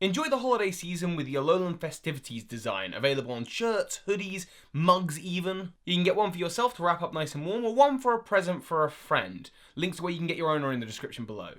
Enjoy the holiday season with the Alolan Festivities design, available on shirts, hoodies, mugs even. You can get one for yourself to wrap up nice and warm, or one for a present for a friend. Links to where you can get your own are in the description below.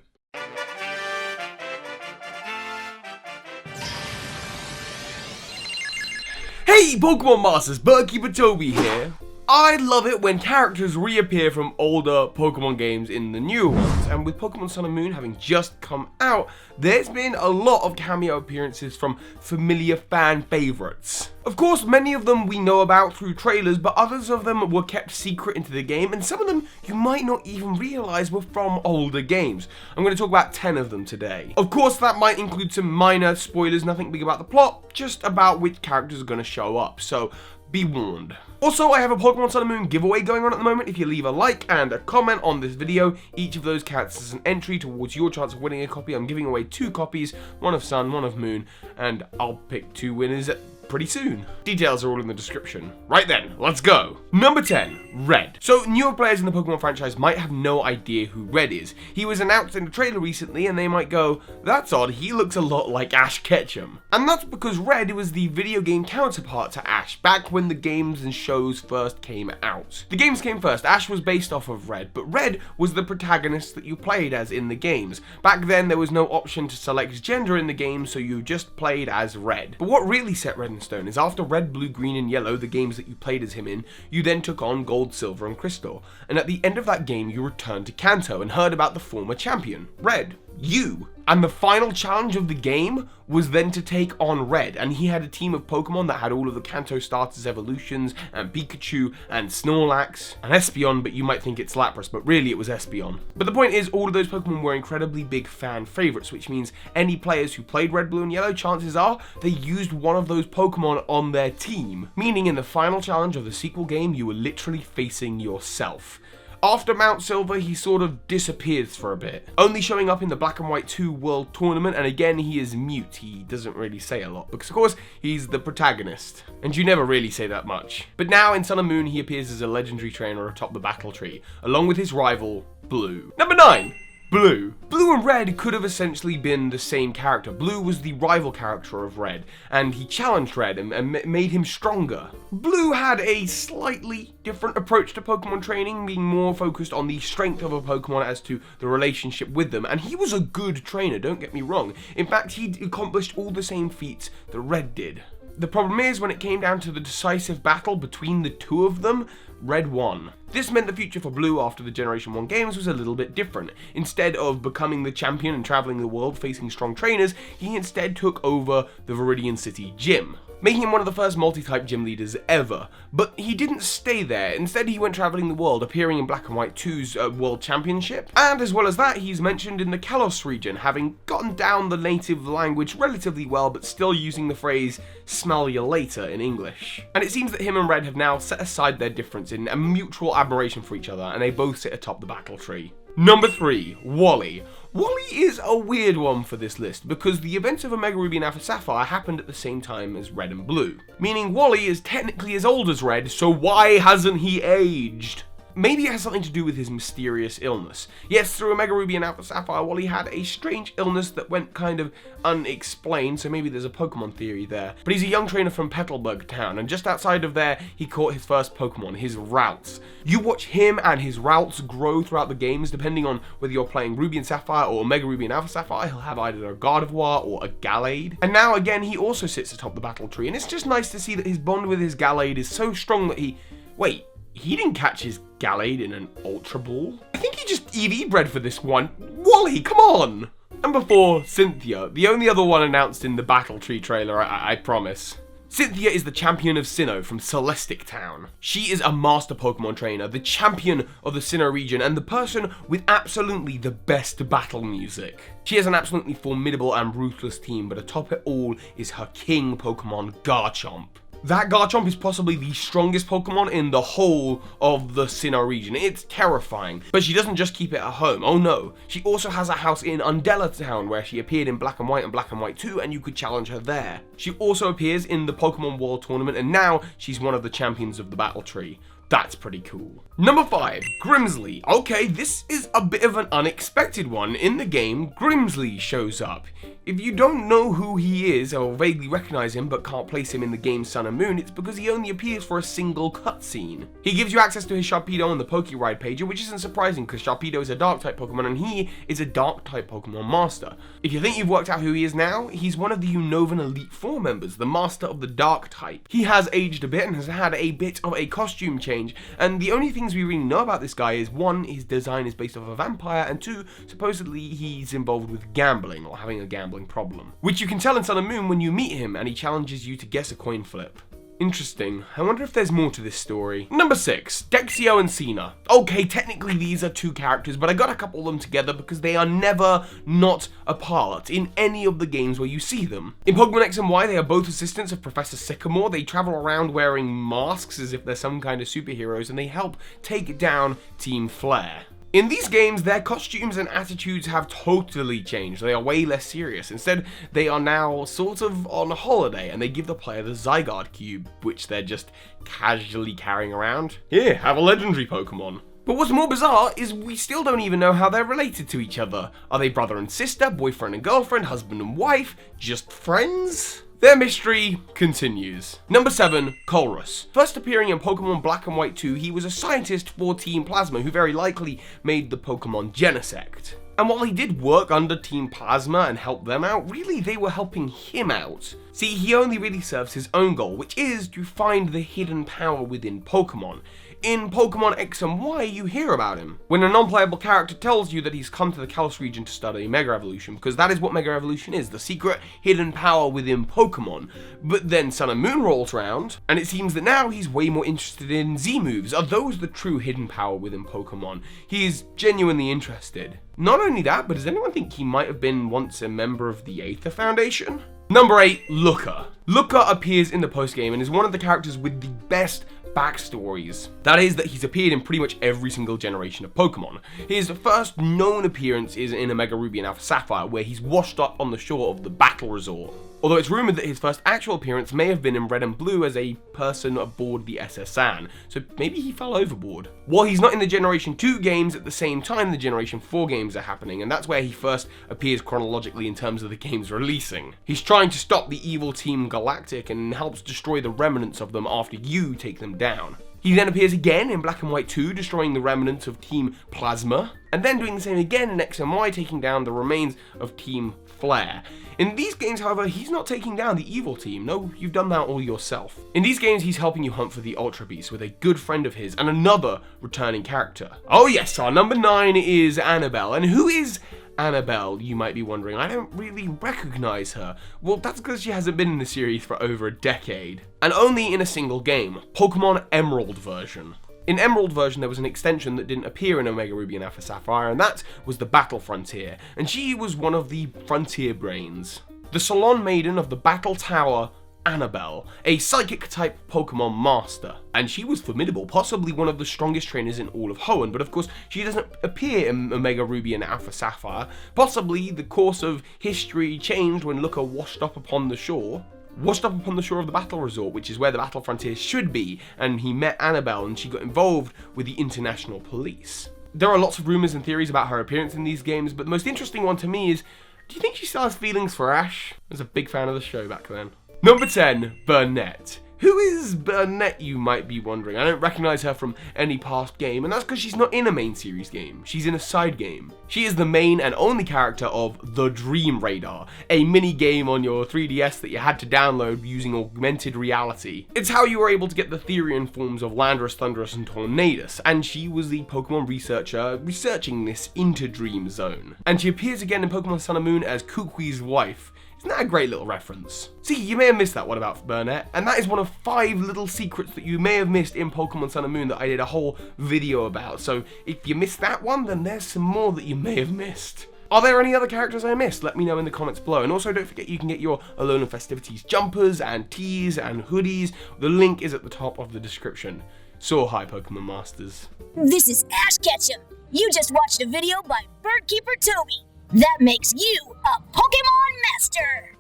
Hey Pokemon Masters, Birdkeepertoby here. I love it when characters reappear from older Pokemon games in the newer ones, and with Pokemon Sun and Moon having just come out, there's been a lot of cameo appearances from familiar fan favourites. Of course, many of them we know about through trailers, but others of them were kept secret into the game, and some of them you might not even realise were from older games. I'm going to talk about 10 of them today. Of course, that might include some minor spoilers, nothing big about the plot, just about which characters are going to show up, so be warned. Also, I have a Pokemon Sun and Moon giveaway going on at the moment. If you leave a like and a comment on this video, each of those counts as an entry towards your chance of winning a copy. I'm giving away 2 copies, one of Sun, one of Moon, and I'll pick 2 winners pretty soon. Details are all in the description. Right then, let's go. Number 10, Red. So, newer players in the Pokemon franchise might have no idea who Red is. He was announced in a trailer recently and they might go, that's odd, he looks a lot like Ash Ketchum. And that's because Red was the video game counterpart to Ash, back when the games and shows first came out. The games came first, Ash was based off of Red, but Red was the protagonist that you played as in the games. Back then, there was no option to select gender in the game, so you just played as Red. But what really set Red in stone is after Red, Blue, Green, and Yellow, the games that you played as him in, you then took on Gold, Silver, and Crystal. And at the end of that game, you returned to Kanto and heard about the former champion, Red, you. And the final challenge of the game was then to take on Red, and he had a team of Pokemon that had all of the Kanto starters evolutions, and Pikachu, and Snorlax, and Espeon, but you might think it's Lapras, but really it was Espeon. But the point is, all of those Pokemon were incredibly big fan favorites, which means any players who played Red, Blue, and Yellow, chances are they used one of those Pokemon on their team. Meaning in the final challenge of the sequel game, you were literally facing yourself. After Mount Silver, he sort of disappears for a bit, only showing up in the Black and White 2 World Tournament, and again he is mute. He doesn't really say a lot, because of course he's the protagonist, and you never really say that much. But now in Sun and Moon he appears as a legendary trainer atop the battle tree, along with his rival, Blue. Number 9. Blue. Blue and Red could have essentially been the same character. Blue was the rival character of Red, and he challenged Red and made him stronger. Blue had a slightly different approach to Pokemon training, being more focused on the strength of a Pokemon as to the relationship with them, and he was a good trainer, don't get me wrong. In fact, he accomplished all the same feats that Red did. The problem is, when it came down to the decisive battle between the two of them, Red won. This meant the future for Blue after the Generation 1 games was a little bit different. Instead of becoming the champion and traveling the world facing strong trainers, he instead took over the Viridian City Gym, making him one of the first multi-type gym leaders ever. But he didn't stay there. Instead, he went traveling the world, appearing in Black and White 2's World Championship. And as well as that, he's mentioned in the Kalos region, having gotten down the native language relatively well, but still using the phrase, smell you later in English. And it seems that him and Red have now set aside their difference in a mutual admiration for each other, and they both sit atop the battle tree. Number 3, Wally. Wally is a weird one for this list, because the events of Omega Ruby and Alpha Sapphire happened at the same time as Red and Blue. Meaning Wally is technically as old as Red, so why hasn't he aged? Maybe it has something to do with his mysterious illness. Yes, through Omega Ruby and Alpha Sapphire, Wally had a strange illness that went kind of unexplained, so maybe there's a Pokemon theory there. But he's a young trainer from Petalburg Town, and just outside of there, he caught his first Pokemon, his Routes. You watch him and his Routes grow throughout the games, depending on whether you're playing Ruby and Sapphire or Omega Ruby and Alpha Sapphire. He'll have either a Gardevoir or a Gallade. And now, again, he also sits atop the battle tree, and it's just nice to see that his bond with his Gallade is so strong that Wait, he didn't catch his Gallade in an Ultra Ball? I think he just EV bred for this one. Wally, come on! Number 4, Cynthia. The only other one announced in the Battle Tree trailer, I promise. Cynthia is the champion of Sinnoh from Celestic Town. She is a master Pokemon trainer, the champion of the Sinnoh region, and the person with absolutely the best battle music. She has an absolutely formidable and ruthless team, but atop it all is her king Pokemon, Garchomp. That Garchomp is possibly the strongest Pokemon in the whole of the Sinnoh region. It's terrifying. But she doesn't just keep it at home. Oh no. She also has a house in Undella Town where she appeared in Black and White and Black and White 2, and you could challenge her there. She also appears in the Pokemon World Tournament, and now she's one of the champions of the Battle Tree. That's pretty cool. Number 5, Grimsley. Okay, this is a bit of an unexpected one. In the game, Grimsley shows up. If you don't know who he is or vaguely recognize him but can't place him in the game Sun and Moon, it's because he only appears for a single cutscene. He gives you access to his Sharpedo on the Pokeride page, which isn't surprising because Sharpedo is a Dark-type Pokemon and he is a Dark-type Pokemon Master. If you think you've worked out who he is now, he's one of the Unnovan Elite Four members, the Master of the Dark-type. He has aged a bit and has had a bit of a costume change, and the only things we really know about this guy is 1, his design is based off a vampire, and 2, supposedly he's involved with gambling or having a gambling problem, which you can tell in Sun and Moon when you meet him and he challenges you to guess a coin flip. Interesting. I wonder if there's more to this story. Number 6, Ceo and Cena. Okay, technically these are 2 characters, but I gotta couple them together because they are never not apart in any of the games where you see them. In Pokemon X and Y, they are both assistants of Professor Sycamore. They travel around wearing masks as if they're some kind of superheroes, and they help take down Team Flare. In these games, their costumes and attitudes have totally changed. They are way less serious. Instead, they are now sort of on holiday, and they give the player the Zygarde Cube, which they're just casually carrying around. Here, have a legendary Pokemon. But what's more bizarre is we still don't even know how they're related to each other. Are they brother and sister, boyfriend and girlfriend, husband and wife, just friends? Their mystery continues. Number 7, Colrus. First appearing in Pokemon Black and White 2, he was a scientist for Team Plasma who very likely made the Pokemon Genesect. And while he did work under Team Plasma and help them out, really they were helping him out. See, he only really serves his own goal, which is to find the hidden power within Pokemon. In Pokemon X and Y, you hear about him when a non-playable character tells you that he's come to the Kalos region to study Mega Evolution, because that is what Mega Evolution is, the secret hidden power within Pokemon. But then Sun and Moon rolls around, and it seems that now he's way more interested in Z-moves. Are those the true hidden power within Pokemon? He is genuinely interested. Not only that, but does anyone think he might have been once a member of the Aether Foundation? Number 8, Looker. Looker appears in the postgame and is one of the characters with the best backstories. That is that he's appeared in pretty much every single generation of Pokemon. His first known appearance is in Omega Ruby and Alpha Sapphire, where he's washed up on the shore of the Battle Resort. Although it's rumored that his first actual appearance may have been in Red and Blue as a person aboard the SS Anne, so maybe he fell overboard. While he's not in the Generation 2 games, at the same time the Generation 4 games are happening, and that's where he first appears chronologically in terms of the games releasing. He's trying to stop the evil Team Galactic and helps destroy the remnants of them after you take them down. He then appears again in Black and White 2, destroying the remnants of Team Plasma, and then doing the same again in X and Y, taking down the remains of Team Flare. In these games, however, he's not taking down the evil team. No, you've done that all yourself. In these games, he's helping you hunt for the Ultra Beast with a good friend of his and another returning character. Oh yes, our number 9 is Annabelle. And who is Annabelle, you might be wondering? I don't really recognize her. Well, that's because she hasn't been in the series for over a decade. And only in a single game, Pokemon Emerald version. In Emerald version, there was an extension that didn't appear in Omega Ruby and Alpha Sapphire, and that was the Battle Frontier, and she was one of the Frontier Brains. The Salon Maiden of the Battle Tower, Annabelle, a Psychic-type Pokemon Master. And she was formidable, possibly one of the strongest trainers in all of Hoenn, but of course, she doesn't appear in Omega Ruby and Alpha Sapphire. Possibly the course of history changed when Looker washed up upon the shore of the Battle Resort, which is where the Battle Frontier should be, and he met Annabelle and she got involved with the International Police. There are lots of rumours and theories about her appearance in these games, but the most interesting one to me is, do you think she still has feelings for Ash? I was a big fan of the show back then. Number 10, Burnett. Who is Burnett, you might be wondering? I don't recognise her from any past game, and that's because she's not in a main series game. She's in a side game. She is the main and only character of The Dream Radar, a mini game on your 3DS that you had to download using augmented reality. It's how you were able to get the Therian forms of Landorus, Thundurus, and Tornadus, and she was the Pokemon researcher researching this Interdream Zone. And she appears again in Pokemon Sun and Moon as Kukui's wife. Isn't that a great little reference? See, you may have missed that one about Burnett, and that is one of 5 little secrets that you may have missed in Pokemon Sun and Moon that I did a whole video about. So if you missed that one, then there's some more that you may have missed. Are there any other characters I missed? Let me know in the comments below. And also don't forget you can get your Alone in Festivities jumpers and tees and hoodies. The link is at the top of the description. So hi, Pokemon Masters. This is Ash Ketchum. You just watched a video by Birdkeepertoby. That makes you a Pokemon Master!